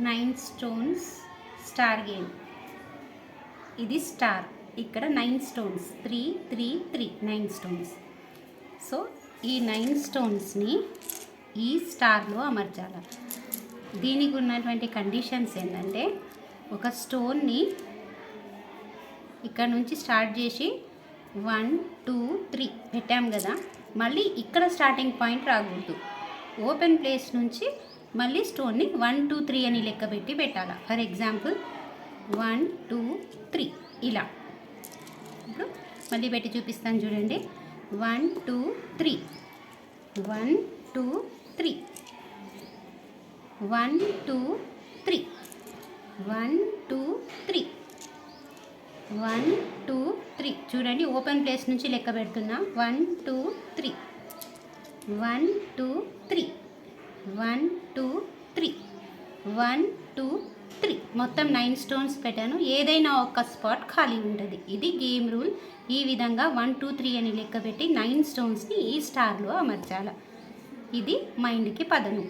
9 stones star game. ఇది star. ఇక్కడ 9 stones 3 3 3 9 stones. So ఈ 9 స్టోన్స్ని ఈ స్టార్లో అమర్చాలి. దీనికి ఉన్నటువంటి కండిషన్స్ ఏంటంటే, ఒక స్టోన్ని ఇక్కడ నుంచి స్టార్ట్ చేసి 1 2 3 పెట్టాం కదా, మళ్ళీ ఇక్కడ స్టార్టింగ్ పాయింట్ రాకూడదు. ఓపెన్ ప్లేస్ నుంచి మళ్ళీ స్టోన్ని 1 2 3 అని లెక్క పెట్టి పెట్టాలి. ఫర్ ఎగ్జాంపుల్ 1 2 3 ఇలా. ఇప్పుడు మళ్ళీ పెట్టి చూపిస్తాను చూడండి. 1 2 3 1 2 3 1 2 3 1 2 3 1 2 3 చూడండి, ఓపెన్ ప్లేస్ నుంచి లెక్క పెడుతున్నా. 1 2 3 1 2 3 1 2 3 1 2 3 మొత్తం 9 స్టోన్స్ పెట్టాను. ఏదైనా ఒక స్పాట్ ఖాళీ ఉంటుంది. ఇది గేమ్ రూల్. ఈ విధంగా 1 2 3 అని లెక్క పెట్టి 9 స్టోన్స్ని ఈ స్టార్లో అమర్చాలి. ఇది మైండ్కి పదను.